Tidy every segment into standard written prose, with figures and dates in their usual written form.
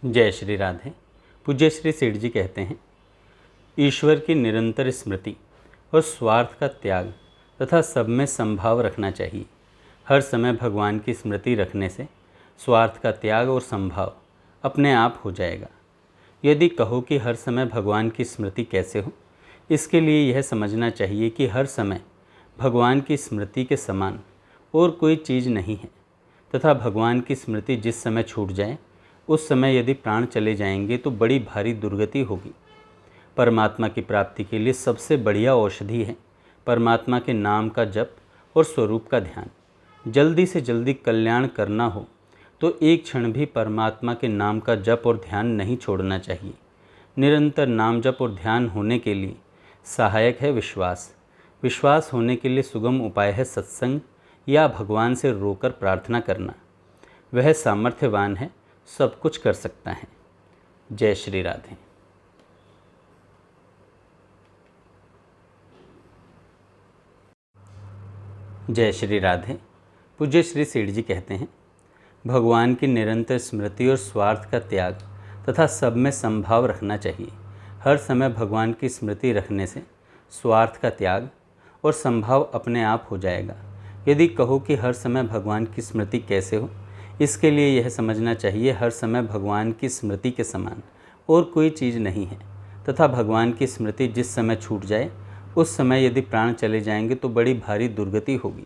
जय श्री राधे। पूज्य श्री सेठ जी कहते हैं, ईश्वर की निरंतर स्मृति और स्वार्थ का त्याग तथा सब में संभाव रखना चाहिए। हर समय भगवान की स्मृति रखने से स्वार्थ का त्याग और संभाव अपने आप हो जाएगा। यदि कहो कि हर समय भगवान की स्मृति कैसे हो, इसके लिए यह समझना चाहिए कि हर समय भगवान की स्मृति के समान और कोई चीज़ नहीं है तथा भगवान की स्मृति जिस समय छूट जाए उस समय यदि प्राण चले जाएंगे तो बड़ी भारी दुर्गति होगी। परमात्मा की प्राप्ति के लिए सबसे बढ़िया औषधि है परमात्मा के नाम का जप और स्वरूप का ध्यान। जल्दी से जल्दी कल्याण करना हो तो एक क्षण भी परमात्मा के नाम का जप और ध्यान नहीं छोड़ना चाहिए। निरंतर नाम जप और ध्यान होने के लिए सहायक है विश्वास। विश्वास होने के लिए सुगम उपाय है सत्संग या भगवान से रोकर प्रार्थना करना। वह सामर्थ्यवान है, सब कुछ कर सकता है। जय श्री राधे। जय श्री राधे। पूज्य श्री सेठ जी कहते हैं, भगवान की निरंतर स्मृति और स्वार्थ का त्याग तथा सब में संभाव रखना चाहिए। हर समय भगवान की स्मृति रखने से स्वार्थ का त्याग और संभाव अपने आप हो जाएगा। यदि कहो कि हर समय भगवान की स्मृति कैसे हो, इसके लिए यह समझना चाहिए हर समय भगवान की स्मृति के समान और कोई चीज़ नहीं है तथा भगवान की स्मृति जिस समय छूट जाए उस समय यदि प्राण चले जाएंगे तो बड़ी भारी दुर्गति होगी।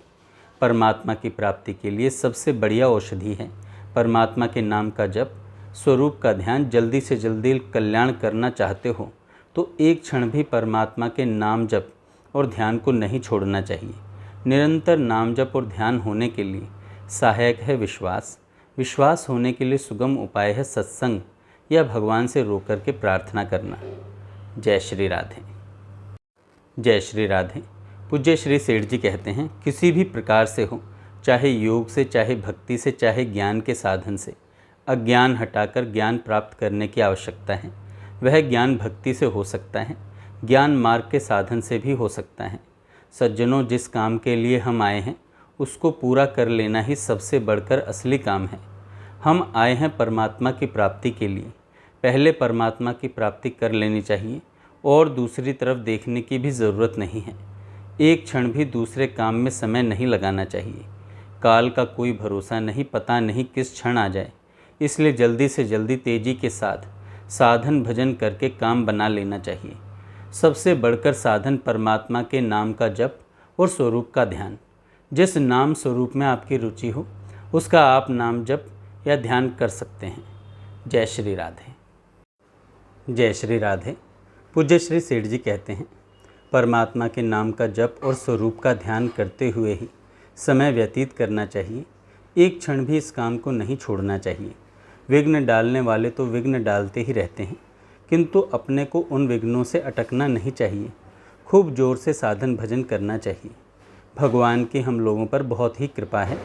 परमात्मा की प्राप्ति के लिए सबसे बढ़िया औषधि है परमात्मा के नाम का जप, स्वरूप का ध्यान। जल्दी से जल्दी कल्याण करना चाहते हो तो एक क्षण भी परमात्मा के नाम जप और ध्यान को नहीं छोड़ना चाहिए। निरंतर नाम जप और ध्यान होने के लिए सहायक है विश्वास। विश्वास होने के लिए सुगम उपाय है सत्संग या भगवान से रो कर के प्रार्थना करना। जय श्री राधे। जय श्री राधे। पूज्य श्री सेठ जी कहते हैं, किसी भी प्रकार से हो, चाहे योग से, चाहे भक्ति से, चाहे ज्ञान के साधन से, अज्ञान हटाकर ज्ञान प्राप्त करने की आवश्यकता है। वह ज्ञान भक्ति से हो सकता है, ज्ञान मार्ग के साधन से भी हो सकता है। सज्जनों, जिस काम के लिए हम आए हैं उसको पूरा कर लेना ही सबसे बढ़कर असली काम है। हम आए हैं परमात्मा की प्राप्ति के लिए, पहले परमात्मा की प्राप्ति कर लेनी चाहिए और दूसरी तरफ देखने की भी ज़रूरत नहीं है। एक क्षण भी दूसरे काम में समय नहीं लगाना चाहिए। काल का कोई भरोसा नहीं, पता नहीं किस क्षण आ जाए, इसलिए जल्दी से जल्दी तेज़ी के साथ साधन भजन करके काम बना लेना चाहिए। सबसे बढ़कर साधन परमात्मा के नाम का जप और स्वरूप का ध्यान। जिस नाम स्वरूप में आपकी रुचि हो उसका आप नाम जप या ध्यान कर सकते हैं। जय श्री राधे। जय श्री राधे। पूज्य श्री सेठ जी कहते हैं, परमात्मा के नाम का जप और स्वरूप का ध्यान करते हुए ही समय व्यतीत करना चाहिए। एक क्षण भी इस काम को नहीं छोड़ना चाहिए। विघ्न डालने वाले तो विघ्न डालते ही रहते हैं, किंतु अपने को उन विघ्नों से अटकना नहीं चाहिए। खूब जोर से साधन भजन करना चाहिए। भगवान की हम लोगों पर बहुत ही कृपा है।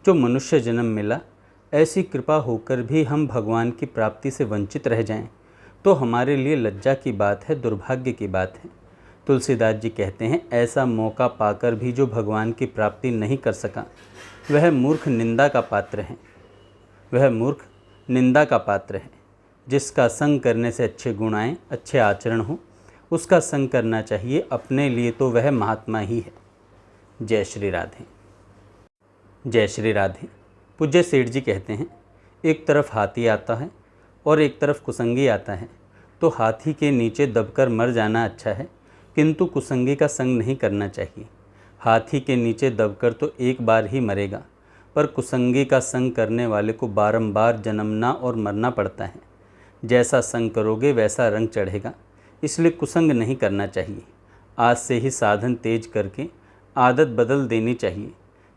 जो मनुष्य जन्म मिला, ऐसी कृपा होकर भी हम भगवान की प्राप्ति से वंचित रह जाएं, तो हमारे लिए लज्जा की बात है, दुर्भाग्य की बात है। तुलसीदास जी कहते हैं, ऐसा मौका पाकर भी जो भगवान की प्राप्ति नहीं कर सका, वह मूर्ख निंदा का पात्र है। वह मूर्ख निंदा का पात्र है। जिसका संग करने से अच्छे गुण आएँ, अच्छे आचरण हो, उसका संग करना चाहिए। अपने लिए तो वह महात्मा ही है। जय श्री राधे। जय श्री राधे। पूज्य सेठ जी कहते हैं, एक तरफ हाथी आता है और एक तरफ कुसंगी आता है, तो हाथी के नीचे दबकर मर जाना अच्छा है, किंतु कुसंगी का संग नहीं करना चाहिए। हाथी के नीचे दबकर तो एक बार ही मरेगा, पर कुसंगी का संग करने वाले को बारंबार जन्मना और मरना पड़ता है। जैसा संग करोगे वैसा रंग चढ़ेगा, इसलिए कुसंग नहीं करना चाहिए। आज से ही साधन तेज करके आदत बदल देनी चाहिए।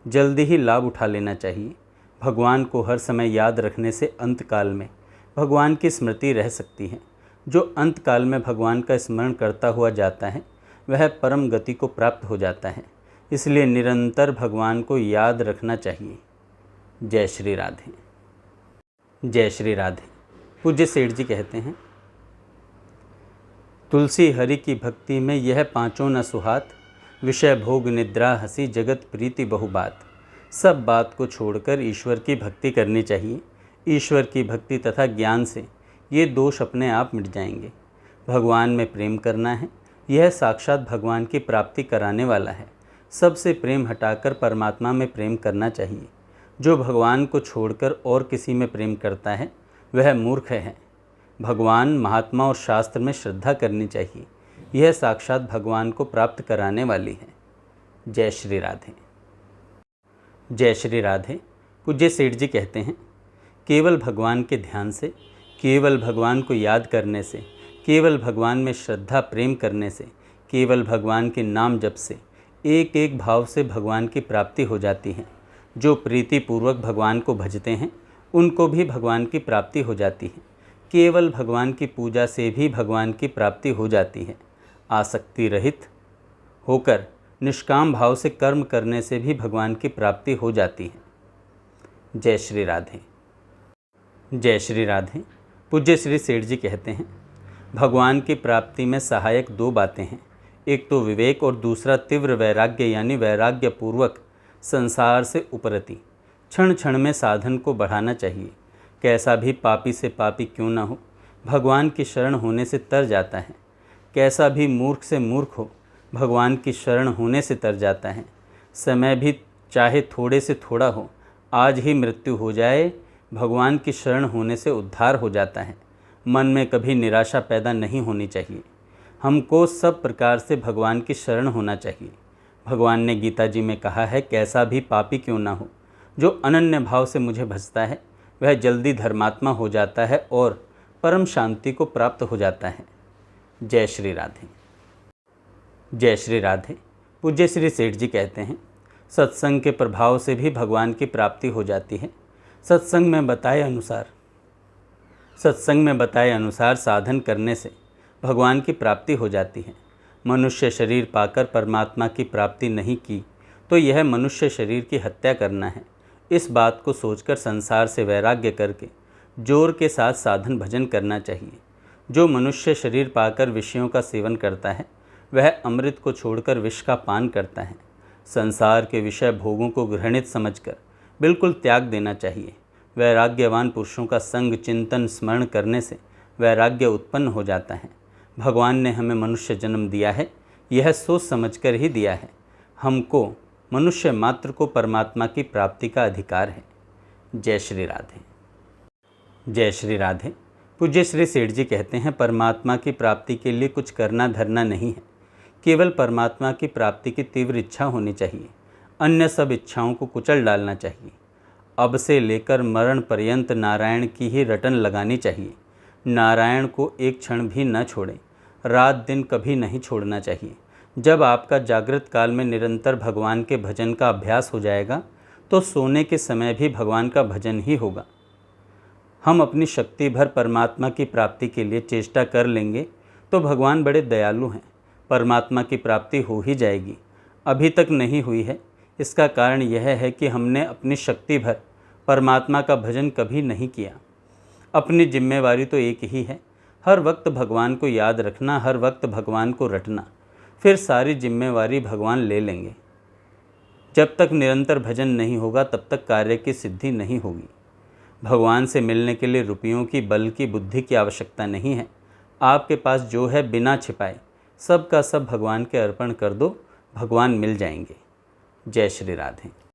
जल्दी ही लाभ उठा लेना चाहिए। भगवान को हर समय याद रखने से अंतकाल में भगवान की स्मृति रह सकती है। जो अंतकाल में भगवान का स्मरण करता हुआ जाता है वह परम गति को प्राप्त हो जाता है। इसलिए निरंतर भगवान को याद रखना चाहिए। जय श्री राधे। जय श्री राधे। पूज्य सेठ जी कहते हैं, तुलसी हरि की भक्ति में यह पांचों न सुहात, विषय भोग निद्रा हंसी जगत प्रीति बहुबात। सब बात को छोड़कर ईश्वर की भक्ति करनी चाहिए। ईश्वर की भक्ति तथा ज्ञान से ये दोष अपने आप मिट जाएंगे। भगवान में प्रेम करना है, यह साक्षात भगवान की प्राप्ति कराने वाला है। सबसे प्रेम हटाकर परमात्मा में प्रेम करना चाहिए। जो भगवान को छोड़कर और किसी में प्रेम करता है वह मूर्ख है। भगवान, महात्मा और शास्त्र में श्रद्धा करनी चाहिए। यह साक्षात भगवान को प्राप्त कराने वाली है। जय श्री राधे। जय श्री राधे। पूज्य सेठ जी कहते हैं, केवल भगवान के ध्यान से, केवल भगवान को याद करने से, केवल भगवान में श्रद्धा प्रेम करने से, केवल भगवान के नाम जप से, एक एक भाव से भगवान की प्राप्ति हो जाती है। जो प्रीतिपूर्वक भगवान को भजते हैं उनको भी भगवान की प्राप्ति हो जाती है। केवल भगवान की पूजा से भी भगवान की प्राप्ति हो जाती है। आसक्ति रहित होकर निष्काम भाव से कर्म करने से भी भगवान की प्राप्ति हो जाती है। जय श्री राधे। जय श्री राधे। पूज्य श्री सेठ जी कहते हैं, भगवान की प्राप्ति में सहायक दो बातें हैं। एक तो विवेक और दूसरा तीव्र वैराग्य, यानी वैराग्य पूर्वक संसार से उपरति। क्षण क्षण में साधन को बढ़ाना चाहिए। कैसा भी पापी से पापी क्यों न हो, भगवान की शरण होने से तर जाता है। कैसा भी मूर्ख से मूर्ख हो, भगवान की शरण होने से तर जाता है। समय भी चाहे थोड़े से थोड़ा हो, आज ही मृत्यु हो जाए, भगवान की शरण होने से उद्धार हो जाता है। मन में कभी निराशा पैदा नहीं होनी चाहिए। हमको सब प्रकार से भगवान की शरण होना चाहिए। भगवान ने गीता जी में कहा है, कैसा भी पापी क्यों ना हो, जो अनन्य भाव से मुझे भजता है वह जल्दी धर्मात्मा हो जाता है और परम शांति को प्राप्त हो जाता है। जय श्री राधे। जय श्री राधे। पूज्य श्री सेठ जी कहते हैं, सत्संग के प्रभाव से भी भगवान की प्राप्ति हो जाती है। सत्संग में बताए अनुसार साधन करने से भगवान की प्राप्ति हो जाती है। मनुष्य शरीर पाकर परमात्मा की प्राप्ति नहीं की तो यह मनुष्य शरीर की हत्या करना है। इस बात को सोचकर संसार से वैराग्य करके जोर के साथ साधन भजन करना चाहिए। जो मनुष्य शरीर पाकर विषयों का सेवन करता है वह अमृत को छोड़कर विष का पान करता है। संसार के विषय भोगों को घृणित समझकर बिल्कुल त्याग देना चाहिए। वैराग्यवान पुरुषों का संग, चिंतन, स्मरण करने से वैराग्य उत्पन्न हो जाता है। भगवान ने हमें मनुष्य जन्म दिया है, यह सोच समझकर ही दिया है। हमको मनुष्य मात्र को परमात्मा की प्राप्ति का अधिकार है। जय श्री राधे। जय श्री राधे। पूज्य श्री सेठ जी कहते हैं, परमात्मा की प्राप्ति के लिए कुछ करना धरना नहीं है, केवल परमात्मा की प्राप्ति की तीव्र इच्छा होनी चाहिए। अन्य सब इच्छाओं को कुचल डालना चाहिए। अब से लेकर मरण पर्यंत नारायण की ही रटन लगानी चाहिए। नारायण को एक क्षण भी न छोड़ें। रात दिन कभी नहीं छोड़ना चाहिए। जब आपका जागृत काल में निरंतर भगवान के भजन का अभ्यास हो जाएगा तो सोने के समय भी भगवान का भजन ही होगा। हम अपनी शक्ति भर परमात्मा की प्राप्ति के लिए चेष्टा कर लेंगे तो भगवान बड़े दयालु हैं, परमात्मा की प्राप्ति हो ही जाएगी। अभी तक नहीं हुई है, इसका कारण यह है कि हमने अपनी शक्ति भर परमात्मा का भजन कभी नहीं किया। अपनी जिम्मेवारी तो एक ही है, हर वक्त भगवान को याद रखना, हर वक्त भगवान को रटना, फिर सारी जिम्मेवारी भगवान ले लेंगे। जब तक निरंतर भजन नहीं होगा तब तक कार्य की सिद्धि नहीं होगी। भगवान से मिलने के लिए रुपयों की, बल की, बुद्धि की आवश्यकता नहीं है। आपके पास जो है बिना छिपाए सब का सब भगवान के अर्पण कर दो, भगवान मिल जाएंगे। जय श्री राधे।